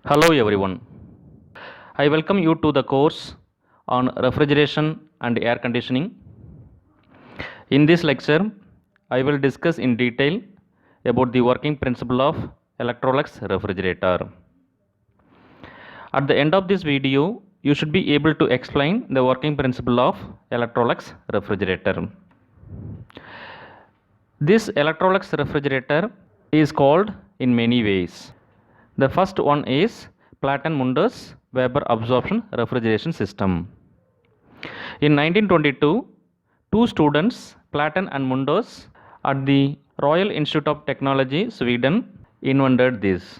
Hello everyone. I welcome you to the course on refrigeration and air conditioning. In this lecture, I will discuss in detail about the working principle of Electrolux refrigerator. At the end of this video, you should be able to explain the working principle of Electrolux refrigerator. This Electrolux refrigerator is called in many ways. The first one is Platen-Munders vapour absorption refrigeration system. In 1922, two students, Platen and Munders, at the Royal Institute of Technology, Sweden, invented this.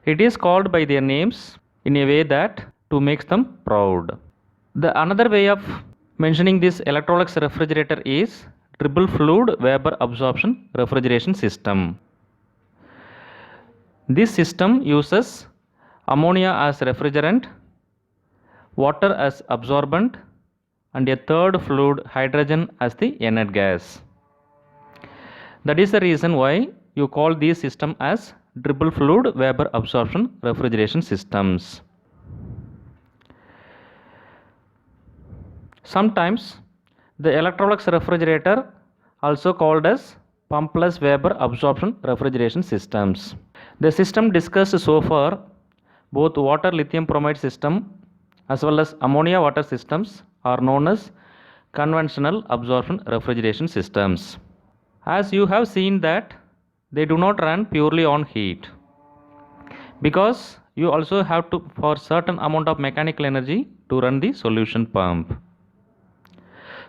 It is called by their names in a way that to make them proud. The another way of mentioning this Electrolux refrigerator is triple fluid vapour absorption refrigeration system. This system uses ammonia as refrigerant, water as absorbent, and a third fluid, hydrogen, as the inert gas. That is the reason why you call this system as triple fluid vapour absorption refrigeration systems. Sometimes the Electrolux refrigerator also called as pumpless vapour absorption refrigeration systems. The system discussed so far, both water lithium bromide system as well as ammonia water systems are known as conventional absorption refrigeration systems. As you have seen that they do not run purely on heat, because you also have to for certain amount of mechanical energy to run the solution pump.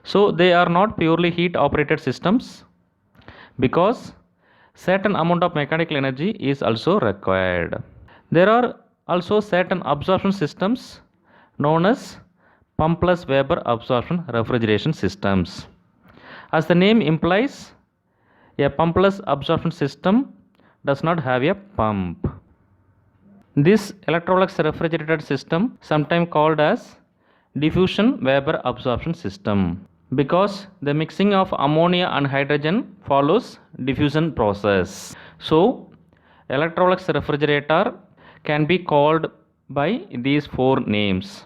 So they are not purely heat operated systems, because certain amount of mechanical energy is also required. There are also certain absorption systems known as pumpless vapour absorption refrigeration systems. As the name implies, a pumpless absorption system does not have a pump. This Electrolux refrigerator system, sometimes called as diffusion vapour absorption system, because the mixing of ammonia and hydrogen follows diffusion process. So Electrolux refrigerator can be called by these four names.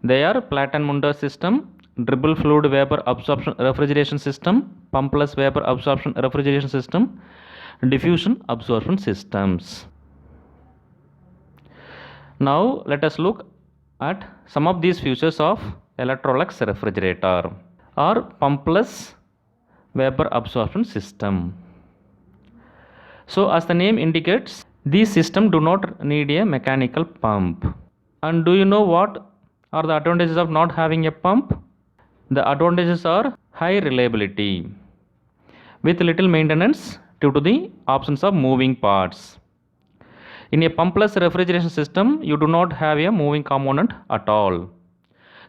They are Platen-Munders system, triple fluid vapour absorption refrigeration system, pumpless vapour absorption refrigeration system, diffusion absorption systems. Now let us look at some of these features of Electrolux refrigerator or pumpless vapour absorption system. So as the name indicates, these systems do not need a mechanical pump. And do you know what are the advantages of not having a pump? The advantages are high reliability with little maintenance due to the absence of moving parts. In a pumpless refrigeration system, you do not have a moving component at all.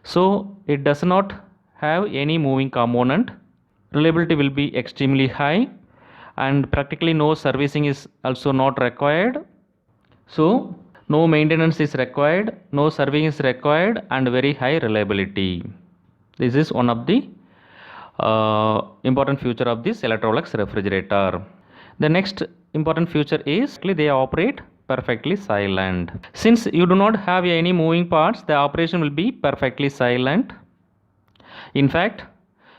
So it does not have any moving component. Reliability will be extremely high and practically no servicing is also not required. So no maintenance is required, no servicing is required, and very high reliability. This is one of the important feature of this Electrolux refrigerator. The next important feature is they operate perfectly silent. Since you do not have any moving parts, the operation will be perfectly silent. In fact,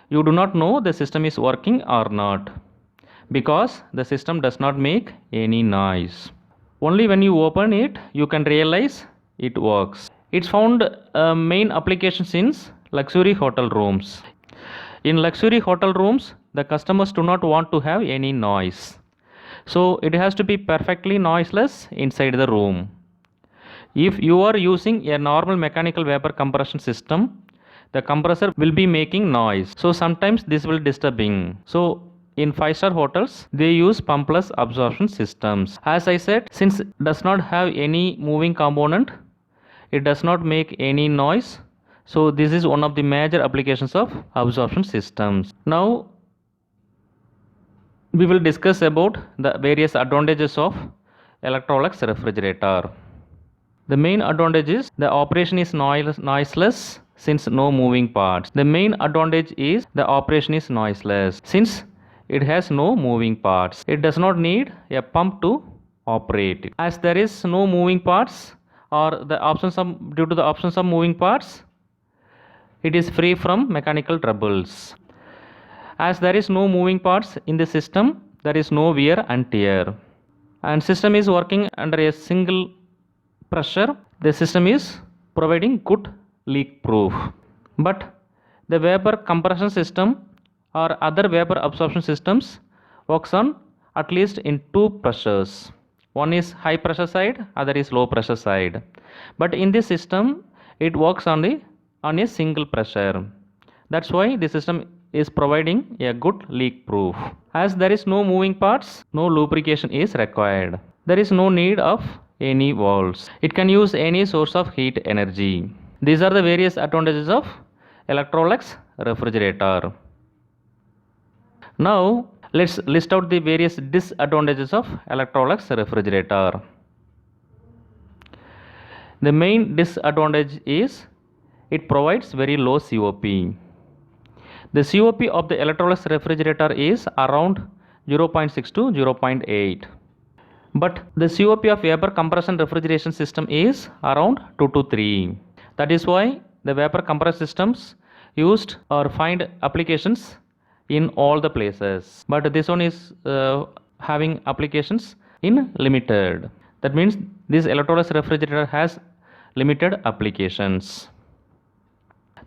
you do not know the system is working or not, because the system does not make any noise. Only when you open it, you can realize it works. It's found main applications in luxury hotel rooms. In luxury hotel rooms, the customers do not want to have any noise. So it has to be perfectly noiseless inside the room. If you are using a normal mechanical vapor compression system, the compressor will be making noise. So sometimes this will disturbing. So in 5-star hotels, they use pumpless absorption systems. As I said, since it does not have any moving component, it does not make any noise. So this is one of the major applications of absorption systems. Now we will discuss about the various advantages of Electrolux refrigerator. The main advantage is the operation is noiseless since no moving parts. The main advantage is the operation is noiseless since it has no moving parts. It does not need a pump to operate. As there is no moving parts or due to the absence of moving parts, it is free from mechanical troubles. As there is no moving parts in the system, there is no wear and tear. And system is working under a single pressure. The system is providing good leak proof. But the vapor compression system or other vapor absorption systems works on at least in two pressures. One is high pressure side, other is low pressure side. But in this system, it works on a single pressure. That's why the system is providing a good leak proof. As there is no moving parts, no lubrication is required. There is no need of any valves. It can use any source of heat energy. These are the various advantages of Electrolux refrigerator. Now let's list out the various disadvantages of Electrolux refrigerator. The main disadvantage is it provides very low COP. The COP of the Electrolux refrigerator is around 0.6 to 0.8. But the COP of vapor compression refrigeration system is around 2 to 3. That is why the vapor compressed systems used or find applications in all the places. But this one is having applications in limited. That means this Electrolux refrigerator has limited applications.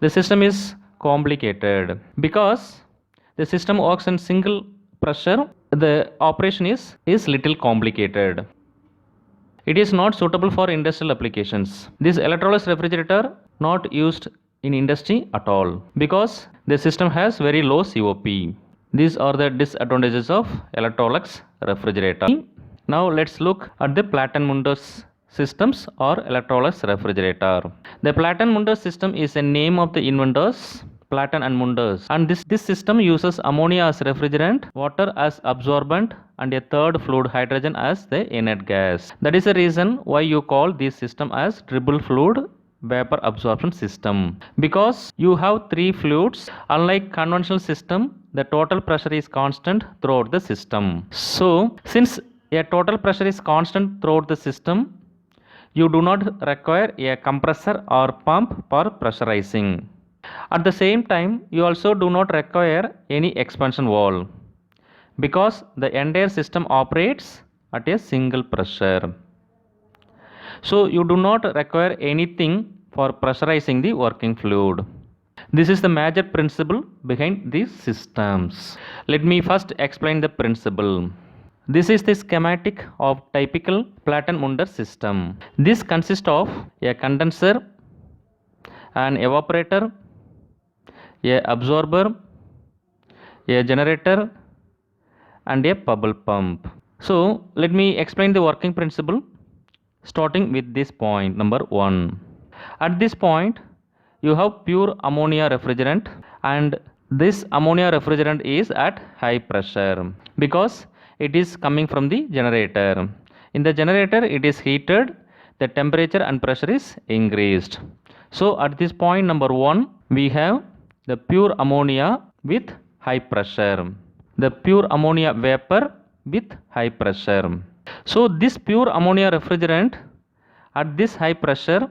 The system is complicated because the system works in single pressure. The operation is little complicated. It is not suitable for industrial applications. This Electrolux refrigerator not used in industry at all because the system has very low COP. These are the disadvantages of Electrolux refrigerator. Now let's look at the Platen-Mundus systems or Electrolux refrigerator. The Platen-Mundus system is a name of the inventors, Platen and Mundus, and this system uses ammonia as refrigerant, water as absorbent, and a third fluid, hydrogen, as the inert gas. That is the reason why you call this system as triple fluid vapor absorption system, because you have three fluids. Unlike conventional system, the total pressure is constant throughout the system. So since a total pressure is constant throughout the system, you do not require a compressor or pump for pressurizing. At the same time, you also do not require any expansion valve because the entire system operates at a single pressure. So you do not require anything for pressurizing the working fluid. This is the major principle behind these systems. Let me first explain the principle. This is the schematic of typical Platen-Mundus system. This consists of a condenser, an evaporator, a absorber, a generator, and a bubble pump. So let me explain the working principle starting with this point number 1. At this point you have pure ammonia refrigerant, and this ammonia refrigerant is at high pressure because it is coming from the generator. In the generator it is heated, the temperature and pressure is increased. So at this point number 1 we have the pure ammonia with high pressure, the pure ammonia vapor with high pressure. So this pure ammonia refrigerant at this high pressure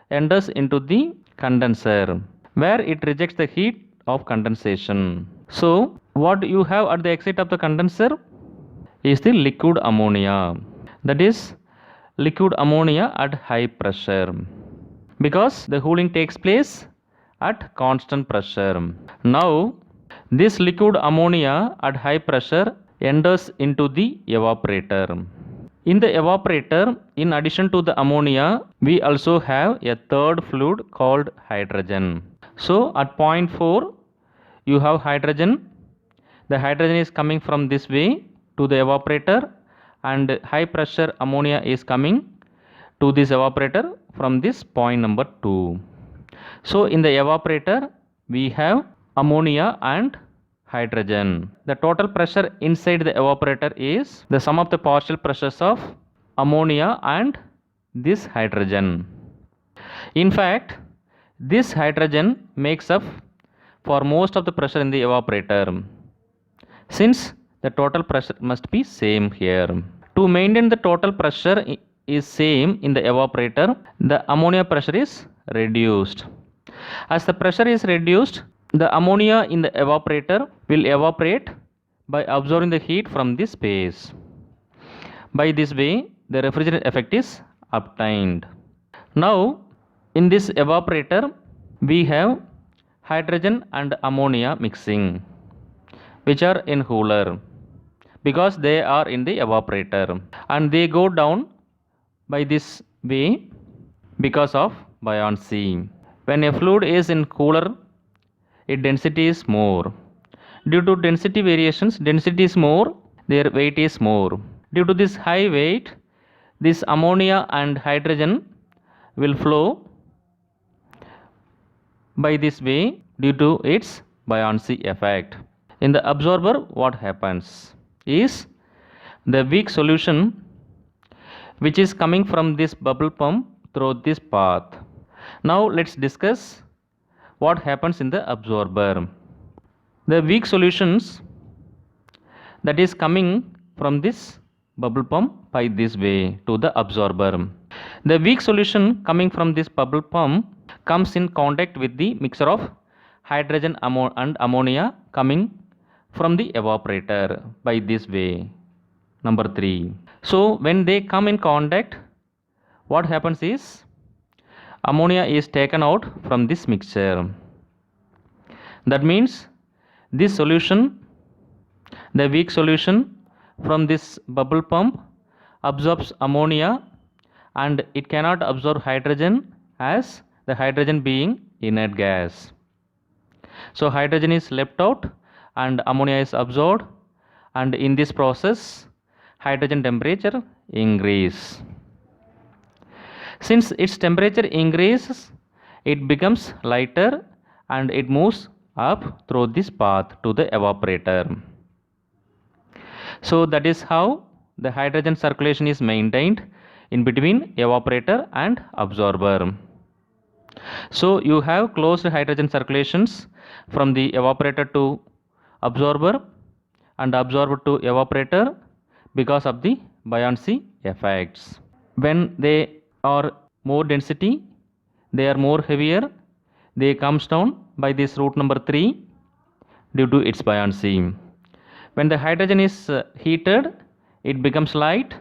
enters into the condenser where it rejects the heat of condensation. So what you have at the exit of the condenser is the liquid ammonia, that is liquid ammonia at high pressure, because the cooling takes place at constant pressure. Now this liquid ammonia at high pressure enters into the evaporator. In the evaporator, in addition to the ammonia, we also have a third fluid called hydrogen. So at point 4 you have hydrogen. The hydrogen is coming from this way to the evaporator, and high pressure ammonia is coming to this evaporator from this point number 2. So in the evaporator we have ammonia and hydrogen. The total pressure inside the evaporator is the sum of the partial pressures of ammonia and this hydrogen. In fact, this hydrogen makes up for most of the pressure in the evaporator, since the total pressure must be same here. To maintain the total pressure is same in the evaporator, the ammonia pressure is reduced. As the pressure is reduced, the ammonia in the evaporator will evaporate by absorbing the heat from the space. By this way, the refrigerant effect is obtained. Now, in this evaporator, we have hydrogen and ammonia mixing, which are in cooler because they are in the evaporator, and they go down by this way because of buoyancy. When a fluid is in cooler, its density is more. Due to density variations, density is more, their weight is more. Due to this high weight, this ammonia and hydrogen will flow by this way due to its buoyancy effect. In the absorber, what happens is the weak solution which is coming from this bubble pump through this path. Now let's discuss what happens in the absorber. The weak solutions that is coming from this bubble pump by this way to the absorber. The weak solution coming from this bubble pump comes in contact with the mixture of hydrogen and ammonia coming from the evaporator by this way. Number 3. So when they come in contact, what happens is ammonia is taken out from this mixture. That means this solution, the weak solution from this bubble pump, absorbs ammonia and it cannot absorb hydrogen as the hydrogen being inert gas. So hydrogen is left out and ammonia is absorbed, and in this process hydrogen temperature increases. Since its temperature increases, it becomes lighter and it moves up through this path to the evaporator. So that is how the hydrogen circulation is maintained in between evaporator and absorber. So you have closed hydrogen circulations from the evaporator to absorber and absorber to evaporator because of the buoyancy effects. When they are more density, they are more heavier, they comes down by this route number 3 due to its buoyancy. When the hydrogen is heated, it becomes light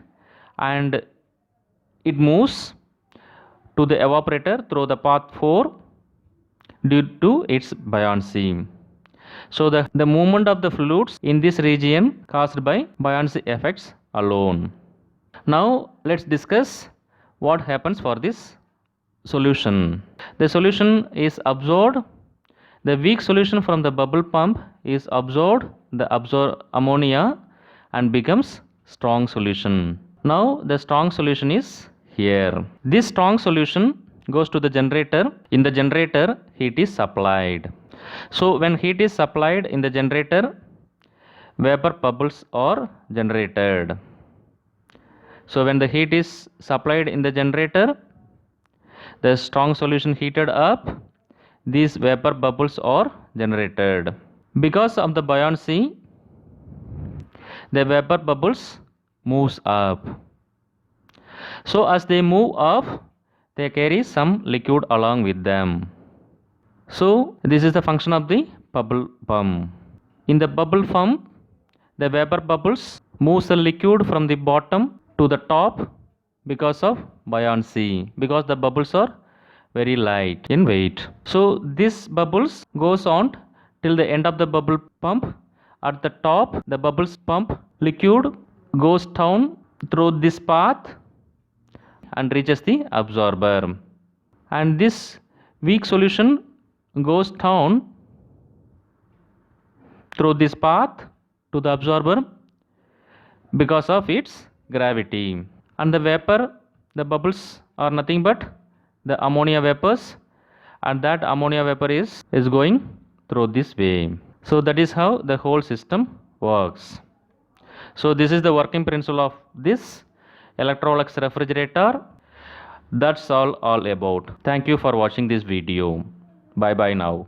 and it moves to the evaporator through the path 4 due to its buoyancy. So the movement of the fluids in this region caused by buoyancy effects alone. Now let's discuss what happens for this solution. The solution is absorbed. The weak solution from the bubble pump is absorbed the ammonia and becomes strong solution. Now the strong solution is here. This strong solution goes to the generator. In the generator, heat is supplied. So when heat is supplied in the generator, vapor bubbles are generated. So when the heat is supplied in the generator, the strong solution heated up, these vapor bubbles are generated. Because of the buoyancy, the vapor bubbles moves up. So as they move up, they carry some liquid along with them. So this is the function of the bubble pump. In the bubble pump, the vapor bubbles moves the liquid from the bottom to the top because of buoyancy, because the bubbles are very light in weight. So this bubbles goes on till the end of the bubble pump. At the top, the bubbles pump liquid goes down through this path and reaches the absorber, and this weak solution goes down through this path to the absorber because of its gravity. And the vapor, the bubbles are nothing but the ammonia vapors, and that ammonia vapor is going through this way. So that is how the whole system works. So this is the working principle of this Electrolux refrigerator. That's all about. Thank you for watching this video. Bye bye now.